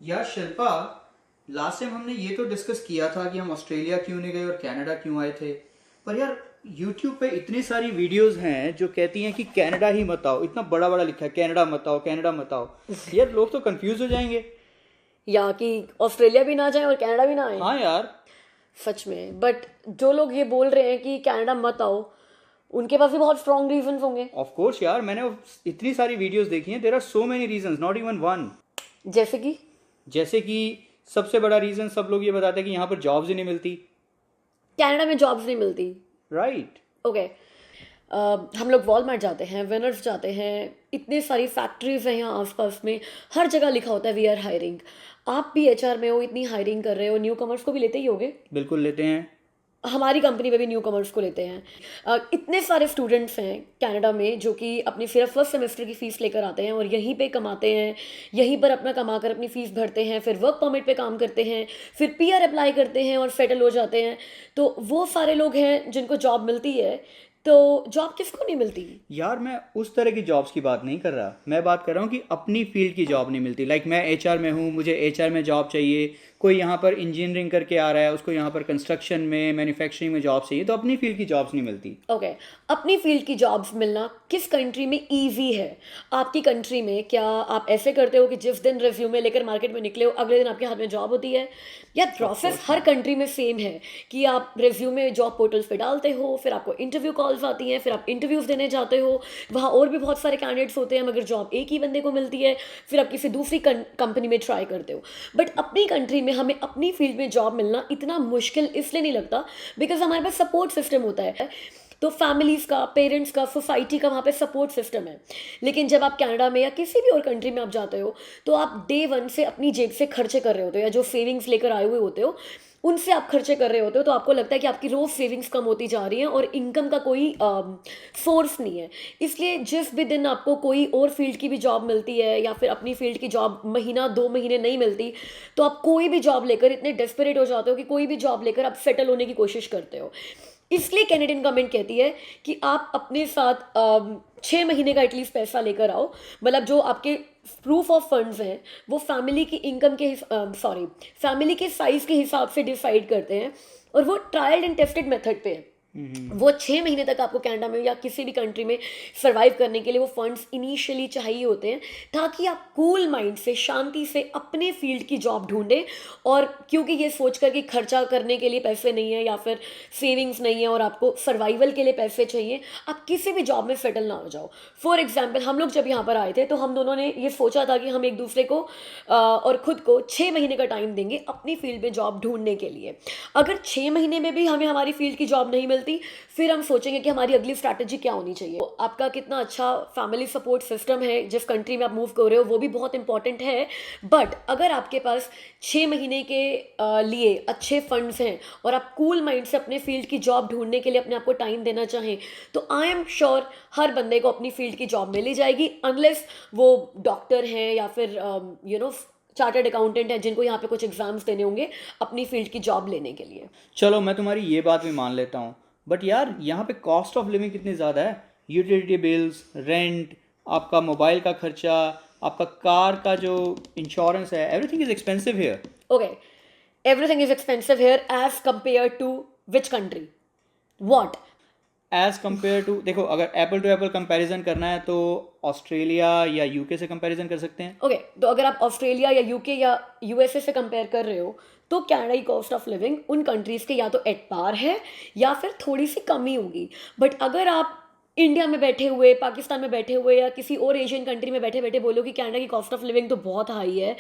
यार Shilpa, last time हमने ये तो डिस्कस किया था कि हम ऑस्ट्रेलिया क्यों नहीं गए और कनाडा क्यों आए थे। पर यार यूट्यूब पे इतनी सारी वीडियोस हैं जो कहती हैं कि कनाडा ही मत आओ, इतना बड़ा बड़ा लिखा है कनाडा मत आओ, कनाडा मत आओ। यार लोग तो कंफ्यूज हो जाएंगे। या कि ऑस्ट्रेलिया भी ना जाए और कनाडा भी ना आए। हाँ यार। सच में। बट जो लोग ये बोल रहे हैं कि कनाडा मत आओ, उनके पास भी बहुत स्ट्रॉन्ग रीजन होंगे। ऑफ कोर्स यार, मैंने इतनी सारी वीडियोस देखी हैं, there are so many reasons, not even one. जैसे कि सबसे बड़ा रीजन सब लोग ये बताते हैं कि यहाँ पर जॉब्स ही नहीं मिलती। कनाडा में जॉब्स नहीं मिलती। राइट। ओके। हम लोग वॉलमार्ट जाते हैं, विनर्स जाते हैं, इतने सारी फैक्ट्रीज हैं यहाँ आसपास में, हर जगह लिखा होता है वी आर हायरिंग। आप भी एचआर में हो, इतनी हायरिंग कर रहे हो, न्यू कमर्स को भी लेते ही होगे। बिल्कुल लेते हैं। हमारी कंपनी में भी न्यू कमर्स को लेते हैं। इतने सारे स्टूडेंट्स हैं कनाडा में जो कि अपनी सिर्फ फर्स्ट सेमेस्टर की फ़ीस लेकर आते हैं और यहीं पे कमाते हैं, यहीं पर अपना कमा कर अपनी फ़ीस भरते हैं, फिर वर्क परमिट पे काम करते हैं, फिर पीआर अप्लाई करते हैं और सेटल हो जाते हैं। तो वो सारे लोग हैं जिनको जॉब मिलती है। तो जॉब किसको नहीं मिलती। यार मैं उस तरह की जॉब्स की बात नहीं कर रहा, मैं बात कर रहा हूँ कि अपनी फील्ड की जॉब नहीं मिलती। लाइक मैं एचआर में हूँ, मुझे एचआर में जॉब चाहिए। कोई यहाँ पर इंजीनियरिंग करके आ रहा है, उसको यहाँ पर कंस्ट्रक्शन में, मैन्युफैक्चरिंग में जॉब चाहिए, तो अपनी फील्ड की जॉब्स नहीं मिलती। ओके। अपनी फील्ड की जॉब्स मिलना किस कंट्री में इजी है। आपकी कंट्री में क्या आप ऐसे करते हो कि जिस दिन रिज्यूमे लेकर मार्केट में निकले हो अगले दिन आपके हाथ में जॉब होती है, या प्रोसेस हर कंट्री में सेम है कि आप रिज्यूमे जॉब पोर्टल्स पे डालते हो, फिर आपको इंटरव्यू कॉल्स आती हैं, फिर आप इंटरव्यूज देने जाते हो, वहाँ और भी बहुत सारे कैंडिडेट्स होते हैं मगर जॉब एक ही बंदे को मिलती है, फिर आप किसी दूसरी कंपनी में ट्राई करते हो। बट अपनी कंट्री में हमें अपनी फील्ड में जॉब मिलना इतना मुश्किल इसलिए नहीं लगता बिकॉज हमारे पास सपोर्ट सिस्टम होता है। तो फैमिलीज़ का, पेरेंट्स का, सोसाइटी का वहाँ पे सपोर्ट सिस्टम है। लेकिन जब आप कनाडा में या किसी भी और कंट्री में आप जाते हो तो आप डे वन से अपनी जेब से खर्चे कर रहे होते हो, या जो सेविंग्स लेकर आए हुए होते हो उनसे आप खर्चे कर रहे होते हो। तो आपको लगता है कि आपकी रोज़ सेविंग्स कम होती जा रही हैं और इनकम का कोई सोर्स नहीं है। इसलिए जिस भी दिन आपको कोई और फील्ड की भी जॉब मिलती है या फिर अपनी फील्ड की जॉब महीना 2 महीने नहीं मिलती, तो आप कोई भी जॉब लेकर इतने डेस्परेट हो जाते हो कि कोई भी जॉब लेकर आप सेटल होने की कोशिश करते हो। इसलिए कैनेडियन गवर्नमेंट कहती है कि आप अपने साथ 6 महीने का एटलीस्ट पैसा लेकर आओ। मतलब जो आपके प्रूफ ऑफ फंड्स हैं वो फैमिली की इनकम के फैमिली के साइज के हिसाब से डिसाइड करते हैं, और वो ट्रायल एंड टेस्टेड मेथड पे है। वो 6 महीने तक आपको कनाडा में या किसी भी कंट्री में सर्वाइव करने के लिए वो फंड्स इनिशियली चाहिए होते हैं, ताकि आप कूल माइंड से, शांति से अपने फील्ड की जॉब ढूंढें। और क्योंकि ये सोच कर कि खर्चा करने के लिए पैसे नहीं है या फिर सेविंग्स नहीं है और आपको सर्वाइवल के लिए पैसे चाहिए, आप किसी भी जॉब में सेटल ना हो जाओ। फॉर एग्जाम्पल हम लोग जब यहाँ पर आए थे तो हम दोनों ने ये सोचा था कि हम एक दूसरे को और खुद को 6 महीने का टाइम देंगे अपनी फील्ड में जॉब ढूंढने के लिए। अगर 6 महीने में भी हमें हमारी फील्ड की जॉब नहीं मिलती, फिर हम सोचेंगे कि हमारी अगली स्ट्रैटेजी क्या होनी चाहिए। आपका कितना अच्छा फैमिली सपोर्ट सिस्टम है जिस कंट्री में आप मूव कर रहे हो वो भी बहुत इंपॉर्टेंट है। बट अगर आपके पास 6 महीने के लिए अच्छे फंड्स हैं और आप कूल माइंड से अपने फील्ड की जॉब ढूंढने के लिए अपने आप को टाइम देना चाहें, तो आई एम श्योर हर बंदे को अपनी फील्ड की जॉब मिल ही जाएगी, अनलेस वो डॉक्टर हैं या फिर चार्टर्ड अकाउंटेंट है जिनको यहाँ पे कुछ एग्जाम्स देने होंगे अपनी फील्ड की जॉब लेने के लिए। चलो मैं तुम्हारी ये बात भी मान लेता हूँ, बट यार यहाँ पे कॉस्ट ऑफ लिविंग कितनी ज़्यादा है। यूटिलिटी बिल्स, रेंट, आपका मोबाइल का खर्चा, आपका कार का जो इंश्योरेंस है, everything is expensive here. Okay, everything is expensive here as compare to which country, what. As compare to, देखो अगर एप्पल टू एप्पल कंपैरिजन करना है तो ऑस्ट्रेलिया या यूके से कंपैरिजन कर सकते हैं। ओके, तो अगर आप ऑस्ट्रेलिया या यूके या यूएसए से कंपेयर कर रहे हो तो कनाडा की कॉस्ट ऑफ लिविंग उन कंट्रीज़ के या तो एट पार है या फिर थोड़ी सी कमी होगी। बट अगर आप इंडिया में बैठे हुए, पाकिस्तान में बैठे हुए या किसी और एशियन कंट्री में बैठे बैठे बोलो कि कनाडा की कॉस्ट ऑफ लिविंग तो बहुत हाई है,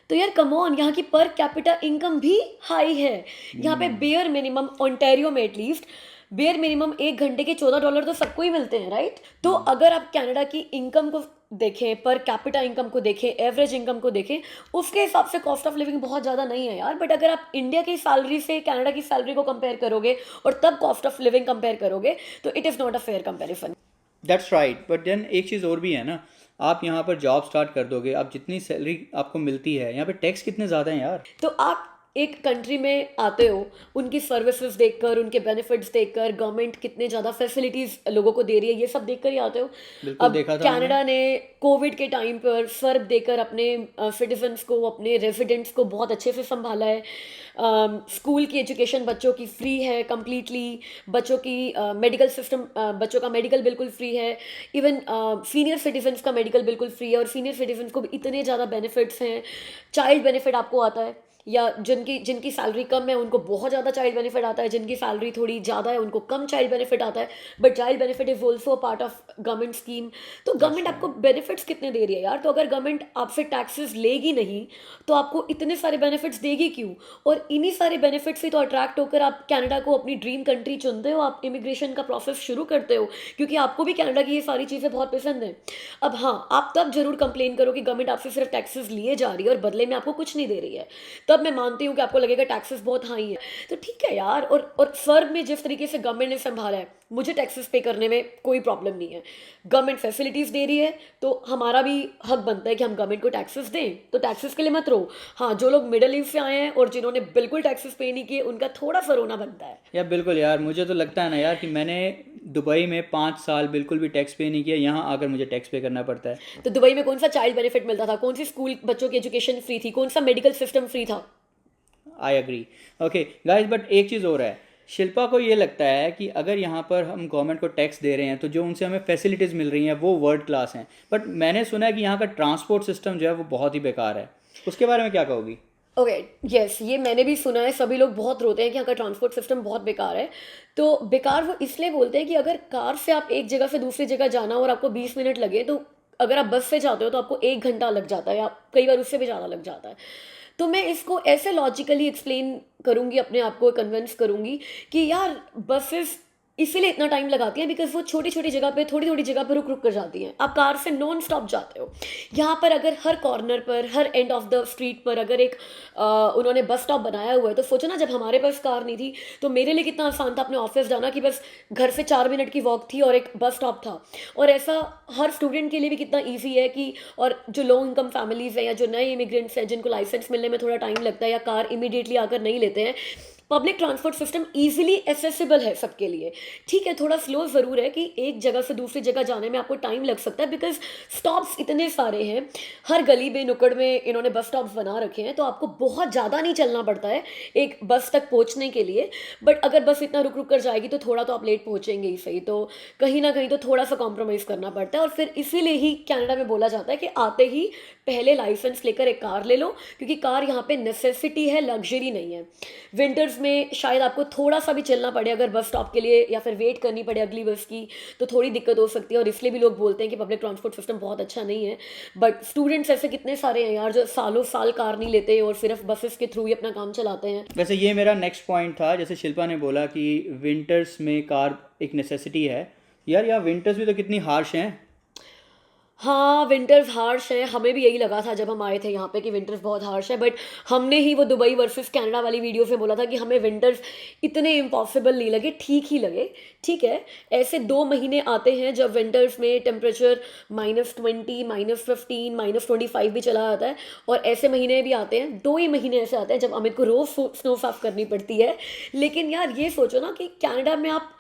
तो यार कम ऑन, यहाँ की पर कैपिटा इनकम भी हाई है। यहाँ पे बेयर मिनिमम, ओंटारियो में एटलीस्ट बेयर मिनिमम 1 घंटे के $14 तो सबको ही मिलते हैं, राइट। तो अगर आप कनाडा की इनकम को देखें, पर कैपिटा इनकम को देखें, एवरेज इनकम को देखें, उसके हिसाब से कॉस्ट ऑफ लिविंग बहुत ज़्यादा नहीं है यार। बट अगर आप इंडिया की सैलरी से कनाडा की सैलरी को कंपेयर करोगे और तब कॉस्ट ऑफ लिविंग कंपेयर करोगे तो it is not a fair comparison. That's right, but then एक चीज़ और भी है ना, आप यहाँ पर जॉब स्टार्ट कर दोगे, आप जितनी सैलरी आपको मिलती है, यहाँ पे टैक्स कितने ज़्यादा हैं यार। तो आप एक कंट्री में आते हो, उनकी सर्विसेज देखकर, उनके बेनिफिट्स देखकर, गवर्नमेंट कितने ज़्यादा फैसिलिटीज़ लोगों को दे रही है, ये सब देखकर ही आते हो। बिल्कुल अब देखा था मैंने। कनाडा ने कोविड के टाइम पर सर्व देकर अपने सिटीजन्स को, अपने रेजिडेंट्स को बहुत अच्छे से संभाला है। स्कूल की एजुकेशन बच्चों की फ्री है कम्प्लीटली, बच्चों की मेडिकल सिस्टम, बच्चों का मेडिकल बिल्कुल फ्री है। इवन सीनियर सिटीजन्स का मेडिकल बिल्कुल फ्री है, और सीनियर सिटीजन्स को भी इतने ज़्यादा बेनिफिट्स हैं। चाइल्ड बेनिफिट आपको आता है, या जिनकी जिनकी सैलरी कम है उनको बहुत ज़्यादा चाइल्ड बेनिफिट आता है, जिनकी सैलरी थोड़ी ज़्यादा है उनको कम चाइल्ड बेनिफिट आता है। But child benefit is also a part of government scheme. तो गवर्नमेंट अच्छा। आपको बेनिफिट्स कितने दे रही है यार? तो अगर गवर्नमेंट आपसे टैक्सेस लेगी नहीं तो आपको इतने सारे बेनिफिट्स देगी क्यों? और इन्हीं सारे बेनिफिट से तो अट्रैक्ट होकर आप कनाडा को अपनी ड्रीम कंट्री चुनते हो, आप इमिग्रेशन का प्रोसेस शुरू करते हो, क्योंकि आपको भी कनाडा की ये सारी चीज़ें बहुत पसंद हैं। अब हाँ, आप तब जरूर कंप्लेन करो कि गवर्नमेंट आपसे सिर्फ टैक्सेस लिए जा रही है और बदले में आपको कुछ नहीं दे रही है, तब मैं मानती हूँ कि आपको लगेगा टैक्सेस बहुत हाई है। तो ठीक है यार, और फर्म में जिस तरीके से गवर्नमेंट ने संभाला है, मुझे टैक्सेस पे करने में कोई प्रॉब्लम नहीं है। गवर्नमेंट फैसिलिटीज़ दे रही है तो हमारा भी हक बनता है कि हम गवर्नमेंट को टैक्सेस दें, तो टैक्सेस के लिए मत रो। हाँ, जो लोग मिडिल ईस्ट से आए हैं और जिन्होंने बिल्कुल टैक्सेस पे नहीं किए, उनका थोड़ा सा रोना बनता है। यार बिल्कुल यार, मुझे तो लगता है ना यार कि मैंने दुबई में 5 साल बिल्कुल भी टैक्स पे नहीं किया, यहाँ आकर मुझे टैक्स पे करना पड़ता है। तो दुबई में कौन सा चाइल्ड बेनिफिट मिलता था? कौन सी स्कूल बच्चों की एजुकेशन फ्री थी? कौन सा मेडिकल सिस्टम फ्री था? I agree. Okay guys, but एक चीज़ और है। शिल्पा को ये लगता है कि अगर यहाँ पर हम गवर्नमेंट को टैक्स दे रहे हैं तो जो उनसे हमें फैसिलिटीज़ मिल रही हैं वो वर्ल्ड क्लास हैं, बट मैंने सुना है कि यहाँ का ट्रांसपोर्ट सिस्टम जो है वो बहुत ही बेकार है। उसके बारे में क्या कहोगी? ओके, यस, ये मैंने भी सुना है। सभी लोग बहुत रोते हैं कि यहाँ का ट्रांसपोर्ट सिस्टम बहुत बेकार है। तो बेकार वो इसलिए बोलते हैं कि अगर कार से आप एक जगह से दूसरी जगह जाना और आपको 20 मिनट लगे, तो अगर आप बस से जाते हो तो आपको 1 घंटा लग जाता है, या कई बार उससे भी ज़्यादा लग जाता है। तो मैं इसको ऐसे लॉजिकली एक्सप्लेन करूँगी, अपने आप को कन्विंस करूँगी कि यार बसेस इसीलिए इतना टाइम लगाती हैं बिकॉज वो छोटी छोटी जगह पे, थोड़ी थोड़ी जगह पे रुक रुक कर जाती हैं। आप कार से नॉन स्टॉप जाते हो। यहाँ पर अगर हर कॉर्नर पर, her end of the street पर अगर एक उन्होंने बस स्टॉप बनाया हुआ है, तो सोचो ना, जब हमारे पास कार नहीं थी तो मेरे लिए कितना आसान था अपने ऑफिस जाना, कि बस घर से 4 मिनट की वॉक थी और एक बस स्टॉप था। और ऐसा हर स्टूडेंट के लिए भी कितना ईजी है कि, और जो लो इनकम फैमिलीज हैं या जो नए इमिग्रेंट्स हैं जिनको लाइसेंस मिलने में थोड़ा टाइम लगता है या कार इमीडिएटली आकर नहीं लेते हैं, public transport system easily accessible है सबके लिए। ठीक है, थोड़ा स्लो ज़रूर है कि एक जगह से दूसरी जगह जाने में आपको टाइम लग सकता है, बिकॉज स्टॉप्स इतने सारे हैं, हर गली में नुक्कड़ में इन्होंने बस स्टॉप्स बना रखे हैं, तो आपको बहुत ज़्यादा नहीं चलना पड़ता है एक बस तक पहुंचने के लिए। बट अगर बस इतना रुक रुक कर जाएगी तो थोड़ा तो आप लेट पहुंचेंगे ही सही, तो कहीं ना कहीं तो थोड़ा सा कॉम्प्रोमाइज़ करना पड़ता है। और फिर इसीलिए ही कनाडा में बोला जाता है कि आते ही पहले लाइसेंस लेकर एक कार ले लो, क्योंकि कार यहाँ पे नेसेसिटी है, लग्जरी नहीं है। विंटर्स में शायद आपको थोड़ा सा भी चलना पड़े अगर बस स्टॉप के लिए, या फिर वेट करनी पड़े अगली बस की, तो थोड़ी दिक्कत हो सकती है। और इसलिए भी लोग बोलते हैं कि पब्लिक ट्रांसपोर्ट सिस्टम बहुत अच्छा नहीं है। बट स्टूडेंट्स ऐसे कितने सारे हैं यार जो सालों साल कार नहीं लेते और सिर्फ बसेस के थ्रू ही अपना काम चलाते हैं। वैसे ये मेरा नेक्स्ट पॉइंट था, जैसे शिल्पा ने बोला कि विंटर्स में कार एक नेसेसिटी है। यार यहाँ विंटर्स भी तो कितनी हार्श हैं। हाँ, विंटर्स हार्श है, हमें भी यही लगा था जब हम आए थे यहाँ पे कि विंटर्स बहुत हार्श है। बट हमने ही वो दुबई वर्सेस कनाडा वाली वीडियो से बोला था कि हमें विंटर्स इतने इम्पॉसिबल नहीं लगे, ठीक ही लगे। ठीक है, ऐसे 2 महीने आते हैं जब विंटर्स में टेम्परेचर -20, -15, -25 भी चला जाता है, और ऐसे महीने भी आते हैं, 2 ही महीने ऐसे आते हैं जब अमित को रोज़ स्नो साफ करनी पड़ती है। लेकिन यार ये सोचो ना कि कनाडा में आप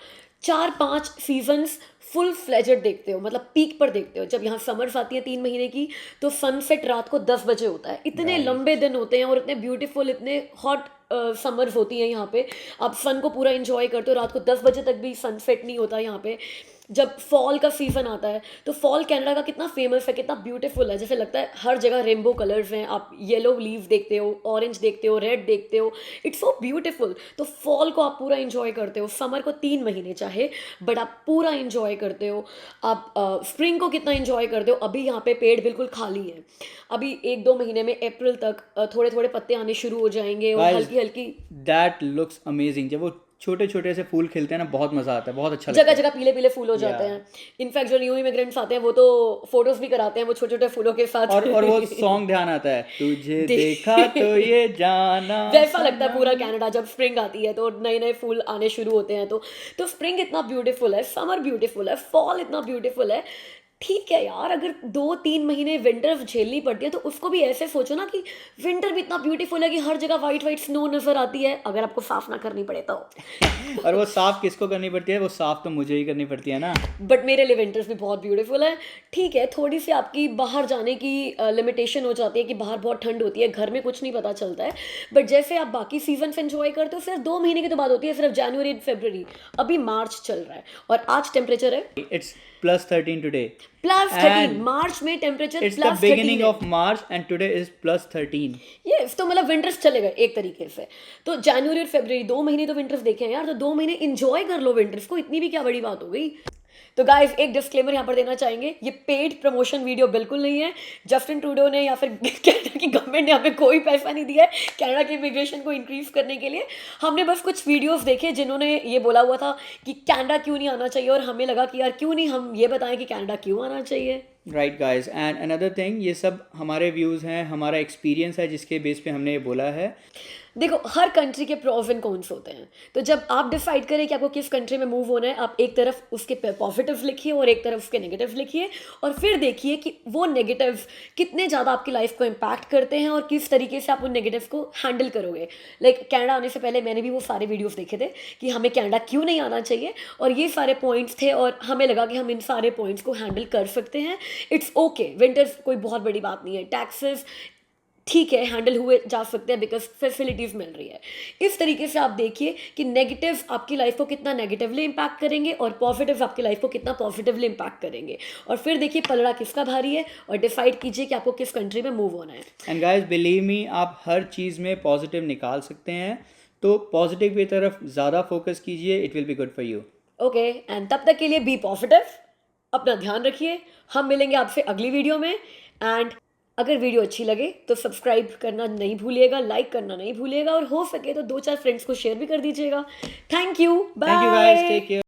4-5 सीजन्स फुल फ्लेजेड देखते हो, मतलब पीक पर देखते हो। जब यहाँ समर्स आती है 3 महीने की, तो सनसेट रात को 10 बजे होता है। इतने राइट। लंबे दिन होते हैं और इतने ब्यूटीफुल, इतने हॉट समर्स होती हैं यहाँ पे। आप सन को पूरा एंजॉय करते हो, रात को 10 बजे तक भी सनसेट नहीं होता यहाँ पे। जब फॉल का सीज़न आता है तो फॉल कनाडा का कितना फेमस है, कितना ब्यूटीफुल है, जैसे लगता है हर जगह रेनबो कलर्स हैं। आप येलो लीव्स देखते हो, ऑरेंज देखते हो, रेड देखते हो, इट्स सो ब्यूटीफुल। तो फॉल को आप पूरा एंजॉय करते हो, समर को 3 महीने चाहे, बट आप पूरा एंजॉय करते हो। आप स्प्रिंग को कितना एंजॉय करते हो। अभी यहाँ पे पेड़ बिल्कुल खाली हैं, अभी 1-2 महीने में अप्रैल तक थोड़े थोड़े पत्ते आने शुरू हो जाएंगे और गाइस, हल्की हल्की दैट लुक्स अमेजिंग। जब वो छोटे छोटे से फूल खिलते हैं ना, बहुत मज़ा आता है, बहुत अच्छा लगता जगह है। जगह पीले पीले फूल हो जाते या हैं। इनफैक्ट जो न्यू इमिग्रेंट्स आते हैं वो तो फोटोज भी कराते हैं वो छोटे छोटे फूलों के साथ। और वो सॉन्ग ध्यान आता है, तुझे दे- देखा तो ये जाना वैसा लगता है सनम। पूरा कनाडा जब स्प्रिंग आती है तो नए नए फूल आने शुरू होते हैं। तो स्प्रिंग इतना ब्यूटीफुल है, समर ब्यूटीफुल है, फॉल इतना ब्यूटीफुल है। ठीक है यार, अगर 2-3 महीने विंटर झेलनी पड़ती है तो उसको भी ऐसे सोचो ना कि विंटर भी इतना ब्यूटीफुल है कि हर जगह वाइट वाइट स्नो नजर आती है, अगर आपको साफ ना करनी पड़े तो। और वो साफ किसको करनी पड़ती है? वो साफ तो मुझे ही करनी पड़ती है ना। बट मेरे लिए विंटर्स भी बहुत ब्यूटीफुल है। ठीक है, थोड़ी सी आपकी बाहर जाने की लिमिटेशन हो जाती है कि बाहर बहुत ठंड होती है, घर में कुछ नहीं पता चलता है। बट जैसे आप बाकी सीजन एंजॉय करते हो, सिर्फ 2 महीने की तो बात होती है, सिर्फ जनवरी फरवरी। अभी मार्च चल रहा है और आज टेम्परेचर है इट्स +13 टुडे +13। And मार्च में टेम्परेचर इट्स द +13 बिगिनिंग है। Of March and today is +13। ये तो मतलब विंटर्स चले गए एक तरीके से। तो जनवरी और फरवरी 2 महीने तो विंटर्स देखे हैं यार, तो 2 महीने इंजॉय कर लो विंटर्स को, इतनी भी क्या बड़ी बात हो गई। तो गाइस एक डिस्क्लेमर यहाँ पर देना चाहेंगे, ये पेड प्रमोशन वीडियो बिल्कुल नहीं है। जस्टिन ट्रूडो ने या फिर कनाडा की गवर्नमेंट ने हमें कोई पैसा नहीं दिया है कनाडा के इमिग्रेशन को इंक्रीज करने के लिए। हमने बस कुछ वीडियोस देखे जिन्होंने ये बोला हुआ था कि कनाडा क्यों नहीं आना चाहिए, और हमें लगा कि यार क्यों नहीं हम ये बताएं कि कनाडा क्यों आना चाहिए। Right guys, and another thing, ये सब हमारे व्यूज़ हैं, हमारा एक्सपीरियंस है जिसके बेस पे हमने ये बोला है। देखो हर कंट्री के प्रोज एंड कॉन्स होते हैं, तो जब आप डिसाइड करें कि आपको किस कंट्री में मूव होना है, आप एक तरफ उसके पॉजिटिव लिखिए और एक तरफ उसके नेगेटिव लिखिए, और फिर देखिए कि वो नेगेटिव कितने ज़्यादा आपकी लाइफ को इम्पैक्ट करते हैं और किस तरीके से आप उन नेगेटिव को हैंडल करोगे। लाइक कनाडा आने से पहले मैंने भी वो सारे वीडियोस देखे थे कि हमें कनाडा क्यों नहीं आना चाहिए, और ये सारे पॉइंट्स थे और हमें लगा कि हम इन सारे पॉइंट्स को हैंडल कर सकते हैं। इट्स ओके, विंटर्स कोई बहुत बड़ी बात नहीं है, टैक्सेस ठीक है हैंडल हुए जा सकते हैं बिकॉज फैसिलिटीज़ मिल रही है। इस तरीके से आप देखिए कि नेगेटिव आपकी लाइफ को कितना नेगेटिवली इम्पैक्ट करेंगे और पॉजिटिव आपकी लाइफ को कितना पॉजिटिवली इम्पैक्ट करेंगे, और फिर देखिए पलड़ा किसका भारी है और डिसाइड कीजिए कि आपको किस कंट्री में मूव होना है। एंड गाइस बिलीव मी, आप हर चीज़ में पॉजिटिव निकाल सकते हैं, तो पॉजिटिव की तरफ ज़्यादा फोकस कीजिए, it will be good for you. Okay, and तब तक के लिए बी पॉजिटिव, अपना ध्यान रखिए। हम मिलेंगे आपसे अगली वीडियो में। एंड अगर वीडियो अच्छी लगे तो सब्सक्राइब करना नहीं भूलिएगा, लाइक करना नहीं भूलिएगा, और हो सके तो 2-4 फ्रेंड्स को शेयर भी कर दीजिएगा। Thank you, thank you guys, bye. Take care.